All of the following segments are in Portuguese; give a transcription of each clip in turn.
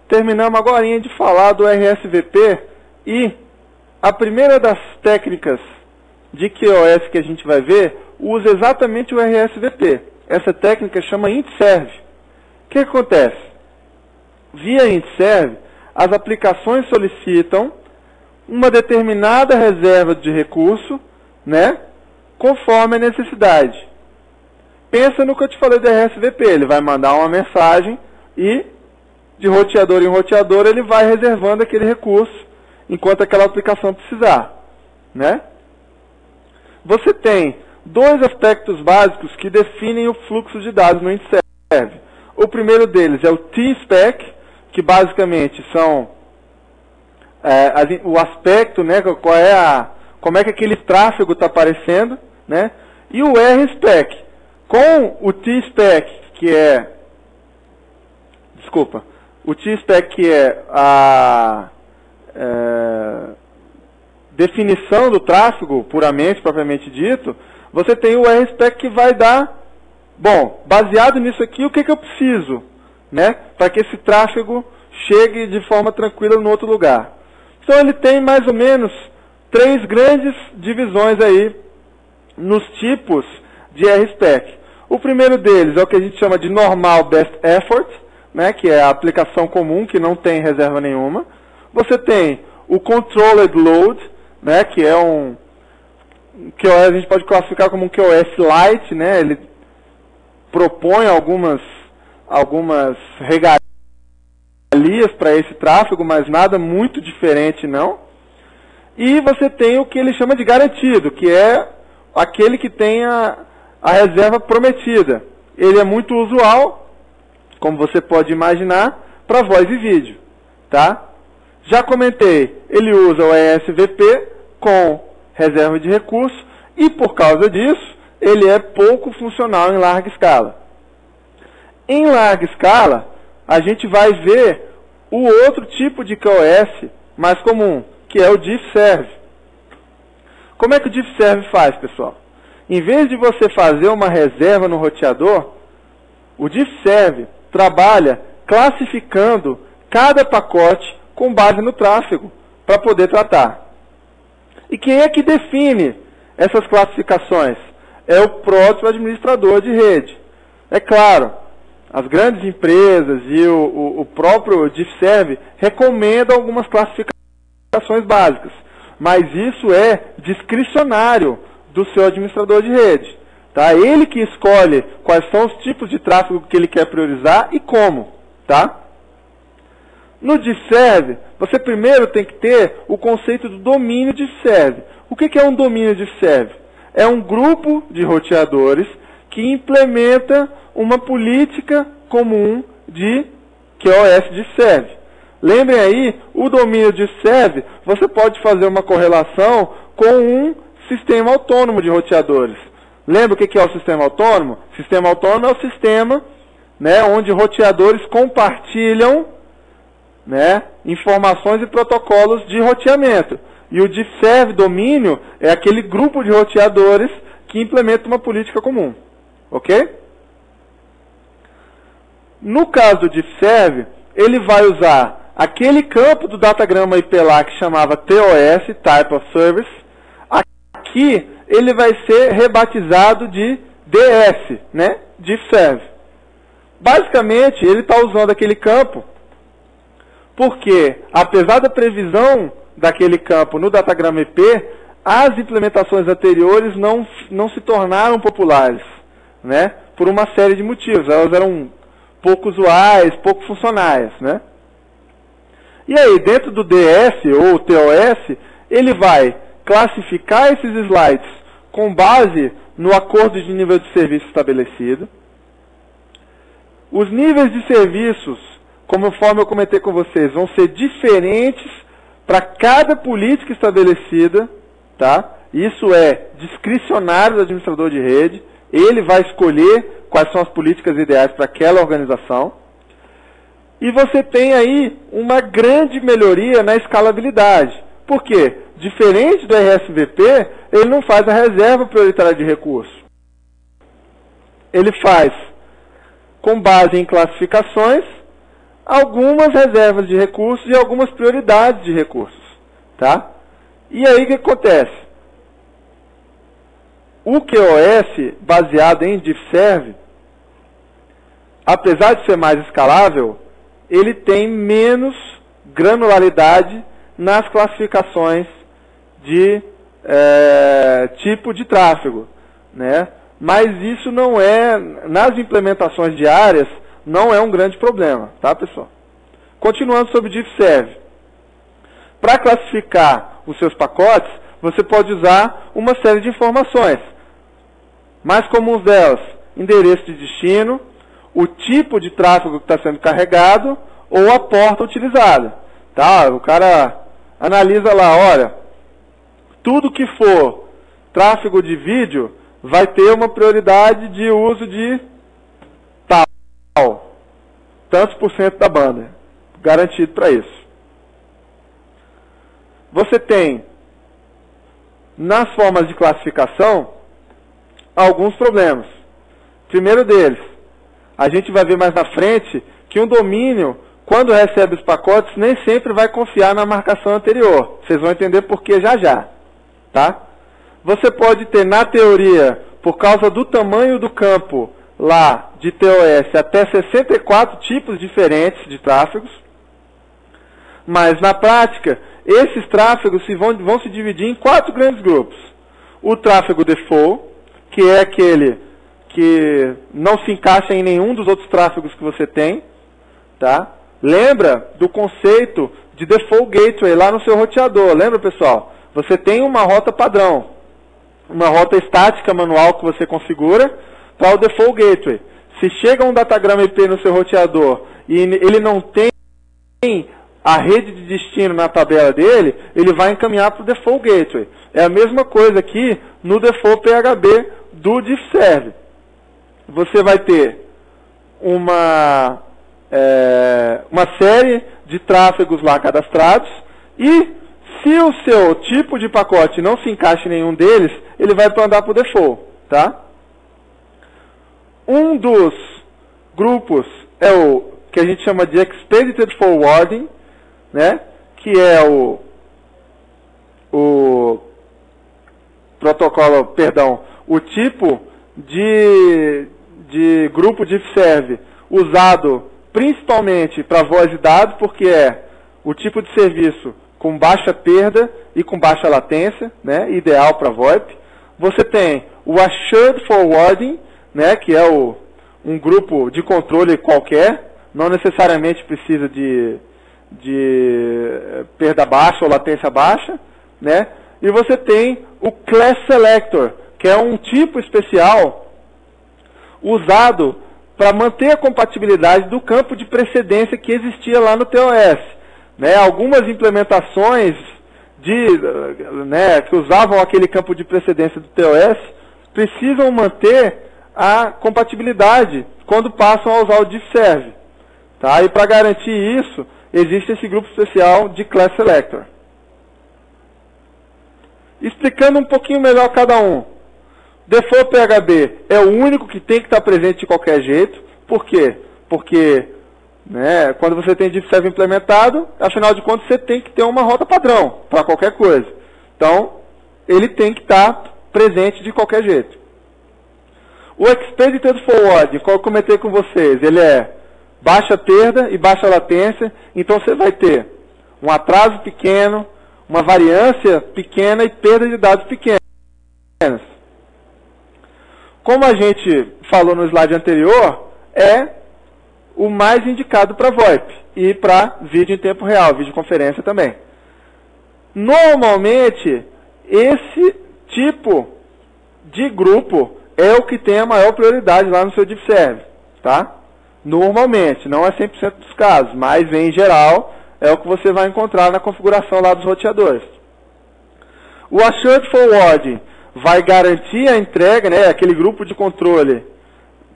Terminamos agora de falar do RSVP e a primeira das técnicas de QoS que a gente vai ver usa exatamente o RSVP. Essa técnica chama int-serve. O que acontece? Via int-serve, as aplicações solicitam uma determinada reserva de recurso, né, conforme a necessidade. Pensa no que eu te falei do RSVP. Ele vai mandar uma mensagem e, de roteador em roteador, ele vai reservando aquele recurso enquanto aquela aplicação precisar, né? Você tem dois aspectos básicos que definem o fluxo de dados no int-serve. O primeiro deles é o T-spec, que basicamente são o aspecto, né, como é que aquele tráfego está aparecendo, né? E o R-spec. Com o T-spec, que é... Desculpa. O T-spec, que é a definição do tráfego, propriamente dito, você tem o R-spec que vai dar... Bom, baseado nisso aqui, o que eu preciso, né, para que esse tráfego chegue de forma tranquila no outro lugar. Então ele tem mais ou menos 3 grandes divisões aí nos tipos de RSpec. O primeiro deles é o que a gente chama de normal best effort, né, que é a aplicação comum, que não tem reserva nenhuma. Você tem o controlled load, né, que é um QoS, a gente pode classificar como um QoS light, né, ele propõe algumas regalias para esse tráfego, mas nada muito diferente não. E você tem o que ele chama de garantido, que é aquele que tem a reserva prometida. Ele é muito usual, como você pode imaginar, para voz e vídeo, tá? Já comentei, ele usa o ESVP com reserva de recurso e por causa disso, ele é pouco funcional em larga escala. Em larga escala, a gente vai ver o outro tipo de QoS mais comum, que é o diffserve. Como é que o diffserve faz, pessoal? Em vez de você fazer uma reserva no roteador, o diffserve trabalha classificando cada pacote com base no tráfego, para poder tratar. E quem é que define essas classificações? É o próprio administrador de rede. É claro, as grandes empresas e o próprio diffserve recomendam algumas classificações básicas, mas isso é discricionário do seu administrador de rede. Tá? Ele que escolhe quais são os tipos de tráfego que ele quer priorizar e como. Tá? No diffserve, você primeiro tem que ter o conceito do domínio diffserve. O que é um domínio diffserve? É um grupo de roteadores que implementa uma política comum de QoS diffserve. Lembrem aí, o domínio diffserve, você pode fazer uma correlação com um sistema autônomo de roteadores. Lembra o que é o sistema autônomo? Sistema autônomo é o sistema, né, onde roteadores compartilham, né, informações e protocolos de roteamento. E o diffserve domínio é aquele grupo de roteadores que implementa uma política comum. Ok? No caso do diffserve, ele vai usar aquele campo do datagrama IP lá que chamava TOS, Type of Service. Aqui ele vai ser rebatizado de DS, né? Diffserve. Basicamente, ele está usando aquele campo porque, apesar da previsão daquele campo no datagrama IP, as implementações anteriores não se tornaram populares, né? Por uma série de motivos. Elas eram pouco usuais, pouco funcionais, né? E aí, dentro do DS ou TOS, ele vai classificar esses slides com base no acordo de nível de serviço estabelecido. Os níveis de serviços, conforme eu comentei com vocês, vão ser diferentes para cada política estabelecida, tá? Isso é discricionário do administrador de rede. Ele vai escolher quais são as políticas ideais para aquela organização. E você tem aí uma grande melhoria na escalabilidade. Por quê? Diferente do RSVP, ele não faz a reserva prioritária de recurso. Ele faz com base em classificações algumas reservas de recursos e algumas prioridades de recursos. Tá? E aí o que acontece? O QoS, baseado em diffserv, apesar de ser mais escalável, ele tem menos granularidade nas classificações de tipo de tráfego, né? Mas isso não é, nas implementações diárias, não é um grande problema, tá, pessoal? Continuando sobre diffserv. Para classificar os seus pacotes, você pode usar uma série de informações. Mais comuns delas, endereço de destino, o tipo de tráfego que está sendo carregado ou a porta utilizada. Tá? O cara analisa lá, olha, tudo que for tráfego de vídeo vai ter uma prioridade de uso de tal, tantos por cento da banda, garantido para isso. Você tem, nas formas de classificação, alguns problemas. Primeiro deles, a gente vai ver mais na frente que um domínio, quando recebe os pacotes, nem sempre vai confiar na marcação anterior. Vocês vão entender por que já já. Tá? Você pode ter, na teoria, por causa do tamanho do campo lá de TOS, até 64 tipos diferentes de tráfegos. Mas, na prática, esses tráfegos vão se dividir em 4 grandes grupos. O tráfego default, que é aquele que não se encaixa em nenhum dos outros tráfegos que você tem. Tá? Lembra do conceito de default gateway lá no seu roteador. Lembra, pessoal? Você tem uma rota padrão, uma rota estática manual que você configura para o default gateway. Se chega um datagrama IP no seu roteador e ele não tem a rede de destino na tabela dele, ele vai encaminhar para o default gateway. É a mesma coisa aqui no default PHB do diffserv. Você vai ter uma série de tráfegos lá cadastrados e se o seu tipo de pacote não se encaixa em nenhum deles, ele vai andar para o default. Tá? Um dos grupos é o que a gente chama de Expedited Forwarding, né? Que é o protocolo, perdão, o tipo de grupo diffserv usado principalmente para voz e dados, porque é o tipo de serviço com baixa perda e com baixa latência, né? Ideal para VoIP. Você tem o Assured Forwarding, né? Que é um grupo de controle qualquer, não necessariamente precisa de perda baixa ou latência baixa, né? E você tem o Class Selector, que é um tipo especial usado para manter a compatibilidade do campo de precedência que existia lá no TOS. Né? Algumas implementações que usavam aquele campo de precedência do TOS precisam manter a compatibilidade quando passam a usar o diffserv. Tá? E para garantir isso, existe esse grupo especial de Class Selector. Explicando um pouquinho melhor cada um. Default PHB é o único que tem que estar presente de qualquer jeito. Por quê? Porque quando você tem diffserv implementado, afinal de contas você tem que ter uma rota padrão para qualquer coisa. Então, ele tem que estar presente de qualquer jeito. O Expedited Forwarding, como eu comentei com vocês, ele é baixa perda e baixa latência, então você vai ter um atraso pequeno, uma variância pequena e perda de dados pequenas. Como a gente falou no slide anterior, é o mais indicado para VoIP e para vídeo em tempo real, videoconferência também. Normalmente, esse tipo de grupo é o que tem a maior prioridade lá no seu diffserv, tá? Normalmente, não é 100% dos casos, mas em geral é o que você vai encontrar na configuração lá dos roteadores. O Assured Forwarding vai garantir a entrega, aquele grupo de controle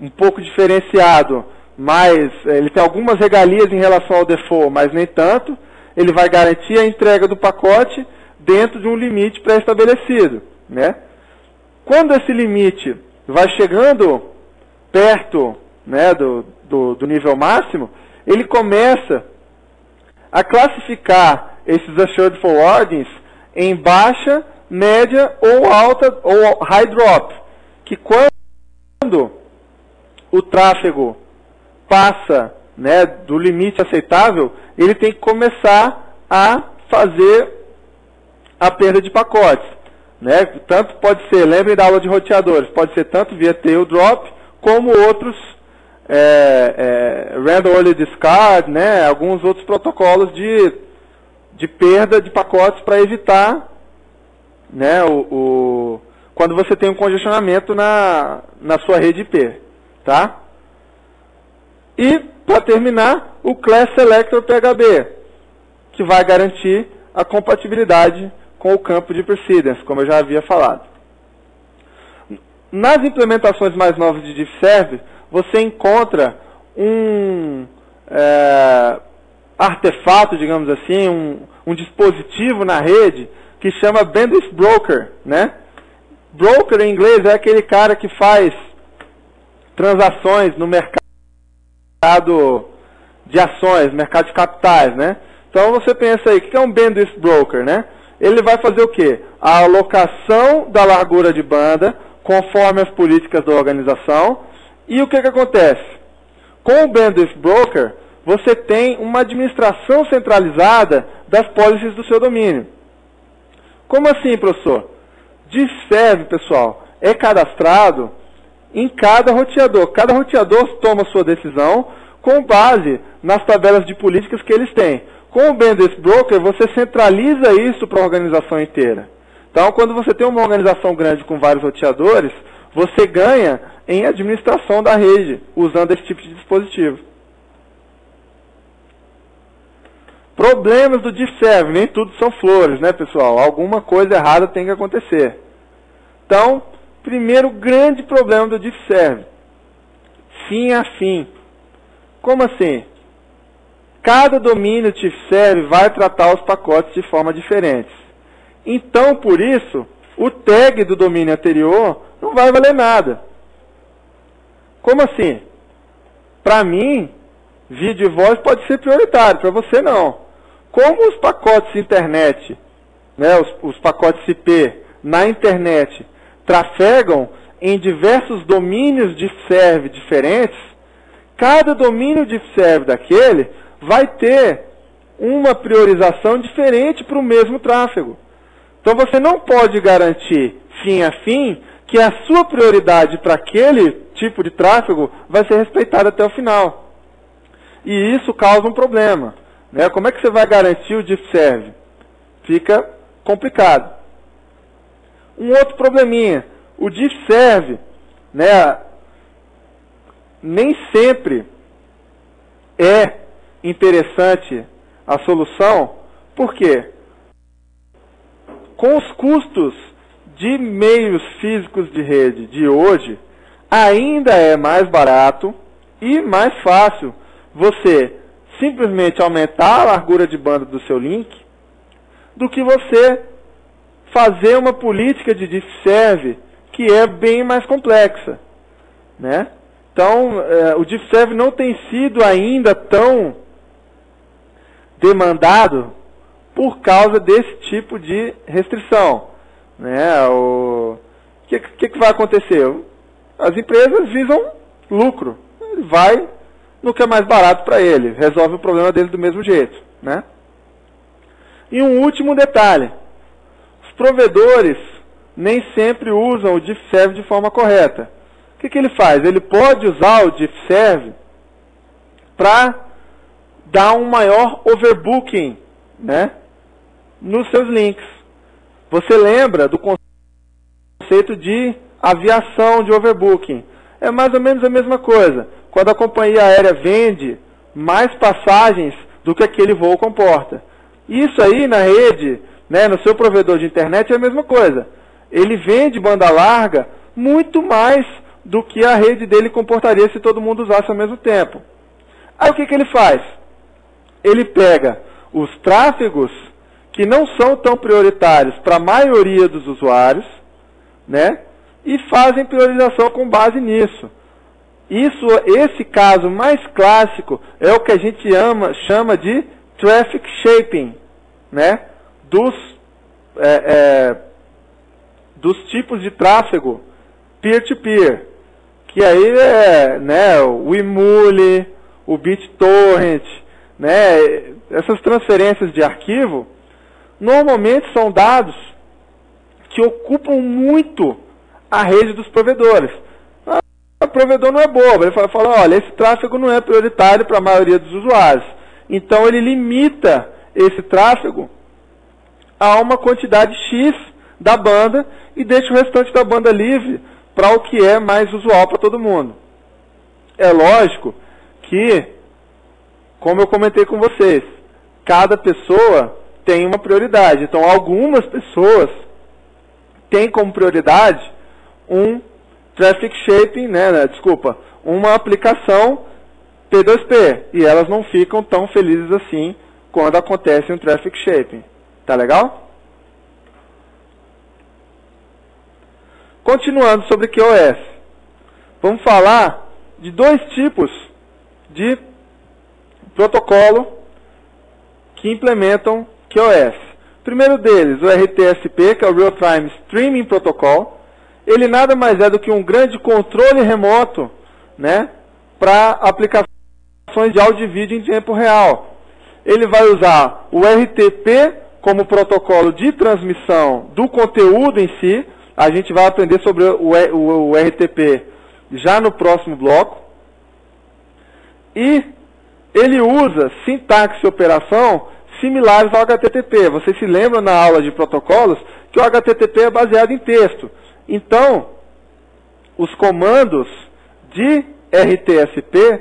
um pouco diferenciado, mas ele tem algumas regalias em relação ao default, mas nem tanto. Ele vai garantir a entrega do pacote dentro de um limite pré-estabelecido. Né? Quando esse limite vai chegando perto do nível máximo, ele começa a classificar esses assured forwardings em baixa, média ou alta ou high drop, que quando o tráfego passa, né, do limite aceitável, ele tem que começar a fazer a perda de pacotes, né? Tanto pode ser, lembrem da aula de roteadores, pode ser tanto via tail drop como outros random early discard, né? Alguns outros protocolos de perda de pacotes para evitar, né, quando você tem um congestionamento na sua rede IP, tá? E, para terminar, o Class Selector PHB, que vai garantir a compatibilidade com o campo de precedence, como eu já havia falado. Nas implementações mais novas de DiffServ, você encontra um artefato, digamos assim, um dispositivo na rede que chama Bandwidth Broker, né? Broker em inglês é aquele cara que faz transações no mercado de ações, mercado de capitais, né? Então você pensa aí, o que é um Bandwidth Broker, né? Ele vai fazer o quê? A alocação da largura de banda conforme as políticas da organização. E o que acontece? Com o Bandwidth Broker, você tem uma administração centralizada das policies do seu domínio. Como assim, professor? DiffServ, pessoal, é cadastrado em cada roteador. Cada roteador toma sua decisão com base nas tabelas de políticas que eles têm. Com o Bandwidth Broker, você centraliza isso para a organização inteira. Então, quando você tem uma organização grande com vários roteadores, você ganha em administração da rede, usando esse tipo de dispositivo. Problemas do DiffServ, nem tudo são flores, né, pessoal? Alguma coisa errada tem que acontecer. Então, primeiro grande problema do DiffServ, fim a fim. Como assim? Cada domínio DiffServ vai tratar os pacotes de forma diferente. Então, por isso, o tag do domínio anterior não vai valer nada. Como assim? Para mim, vídeo e voz pode ser prioritário, para você não. Como os pacotes internet, né, os pacotes IP na internet trafegam em diversos domínios DiffServ diferentes, cada domínio DiffServ daquele vai ter uma priorização diferente para o mesmo tráfego. Então você não pode garantir fim a fim que a sua prioridade para aquele tipo de tráfego vai ser respeitada até o final. E isso causa um problema, né? Como é que você vai garantir o DiffServ? Fica complicado. Um outro probleminha, o DiffServ, né, nem sempre é interessante a solução. Por quê? Com os custos de meios físicos de rede de hoje, ainda é mais barato e mais fácil você simplesmente aumentar a largura de banda do seu link do que você fazer uma política de DiffServ que é bem mais complexa, né? Então, o DiffServ não tem sido ainda tão demandado por causa desse tipo de restrição, né? O que vai acontecer? As empresas visam lucro. Ele vai no que é mais barato para ele, resolve o problema dele do mesmo jeito, né? E um último detalhe. Os provedores nem sempre usam o DiffServ de forma correta. O que ele faz? Ele pode usar o DiffServ para dar um maior overbooking, né, nos seus links. Você lembra do conceito de aviação de overbooking? É mais ou menos a mesma coisa. Quando a companhia aérea vende mais passagens do que aquele voo comporta. Isso aí na rede, né, no seu provedor de internet é a mesma coisa. Ele vende banda larga muito mais do que a rede dele comportaria se todo mundo usasse ao mesmo tempo. Aí o que ele faz? Ele pega os tráfegos que não são tão prioritários para a maioria dos usuários, né, e fazem priorização com base nisso. Esse caso mais clássico é o que a gente chama de traffic shaping, né? Dos tipos de tráfego peer-to-peer, que aí é, né, o Emule, o BitTorrent, né? Essas transferências de arquivo normalmente são dados que ocupam muito a rede dos provedores. O provedor não é bobo, ele fala, olha, esse tráfego não é prioritário para a maioria dos usuários. Então ele limita esse tráfego a uma quantidade X da banda e deixa o restante da banda livre para o que é mais usual para todo mundo. É lógico que, como eu comentei com vocês, cada pessoa tem uma prioridade. Então algumas pessoas têm como prioridade um traffic shaping, uma aplicação P2P, e elas não ficam tão felizes assim quando acontece um traffic shaping. Tá legal? Continuando sobre QoS, vamos falar de dois tipos de protocolo que implementam QoS. O primeiro deles, o RTSP, que é o Real Time Streaming Protocol. Ele nada mais é do que um grande controle remoto, né, para aplicações de áudio e vídeo em tempo real. Ele vai usar o RTP como protocolo de transmissão do conteúdo em si. A gente vai aprender sobre o RTP já no próximo bloco. E ele usa sintaxe e operação similares ao HTTP. Vocês se lembram na aula de protocolos que o HTTP é baseado em texto. Então, os comandos de RTSP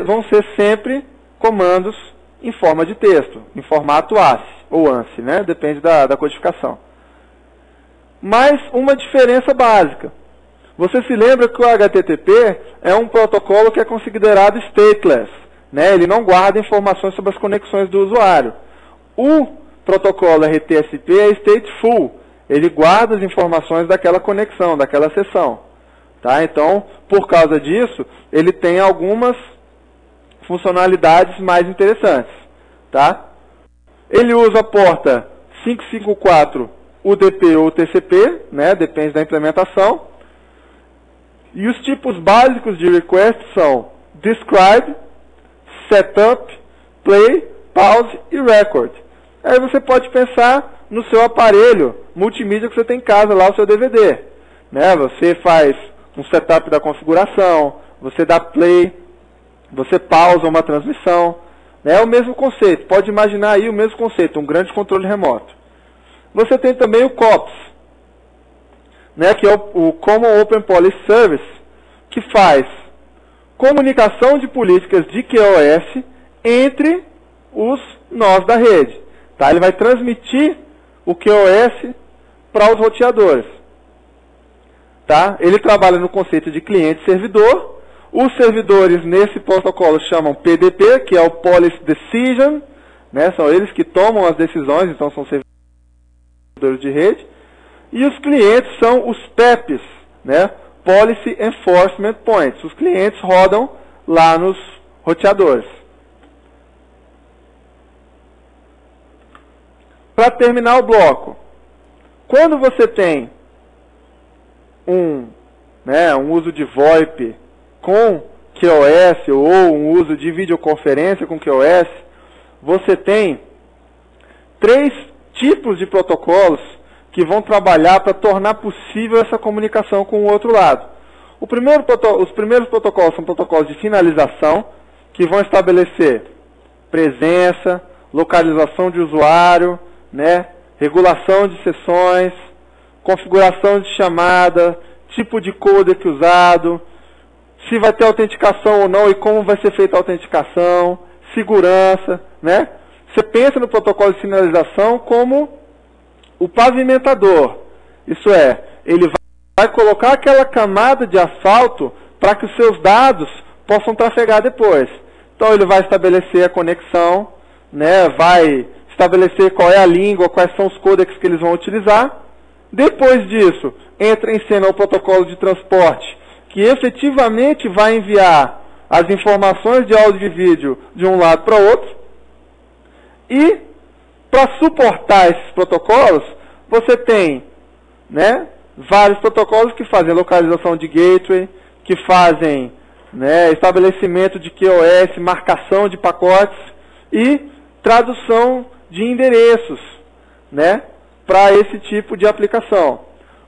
vão ser sempre comandos em forma de texto, em formato ASCII ou ANSI, né? Depende da codificação. Mas uma diferença básica. Você se lembra que o HTTP é um protocolo que é considerado stateless, né? Ele não guarda informações sobre as conexões do usuário. O protocolo RTSP é stateful. Ele guarda as informações daquela conexão, daquela sessão. Tá? Então, por causa disso, ele tem algumas funcionalidades mais interessantes. Tá? Ele usa a porta 554 UDP ou TCP, né? Depende da implementação. E os tipos básicos de request são describe, setup, play, pause e record. Aí você pode pensar no seu aparelho multimídia que você tem em casa, lá o seu DVD. Né? Você faz um setup da configuração, você dá play, você pausa uma transmissão. É o mesmo conceito, pode imaginar aí o mesmo conceito, um grande controle remoto. Você tem também o COPS, né, que é o Common Open Policy Service, que faz comunicação de políticas de QoS entre os nós da rede. Tá? Ele vai transmitir o QoS para os roteadores. Tá? Ele trabalha no conceito de cliente-servidor. Os servidores nesse protocolo chamam PDP, que é o Policy Decision, né? São eles que tomam as decisões, então são servidores de rede. E os clientes são os PEPs, né? Policy Enforcement Points. Os clientes rodam lá nos roteadores. Para terminar o bloco, quando você tem um uso de VoIP com QoS ou um uso de videoconferência com QoS, você tem 3 tipos de protocolos que vão trabalhar para tornar possível essa comunicação com o outro lado. Os primeiros protocolos são protocolos de finalização, que vão estabelecer presença, localização de usuário, né, regulação de sessões, configuração de chamada, tipo de codec usado, se vai ter autenticação ou não e como vai ser feita a autenticação, segurança, né? Você pensa no protocolo de sinalização como o pavimentador. Isso é, ele vai colocar aquela camada de asfalto para que os seus dados possam trafegar depois. Então ele vai estabelecer a conexão, né? Vai estabelecer qual é a língua, quais são os codecs que eles vão utilizar. Depois disso, entra em cena o protocolo de transporte, que efetivamente vai enviar as informações de áudio e vídeo de um lado para o outro. E, para suportar esses protocolos, você tem, né, vários protocolos que fazem localização de gateway, que fazem, né, estabelecimento de QoS, marcação de pacotes e tradução de endereços, né, para esse tipo de aplicação.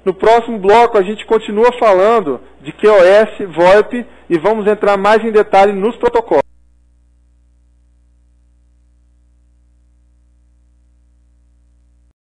No próximo bloco a gente continua falando de QoS, VoIP e vamos entrar mais em detalhe nos protocolos.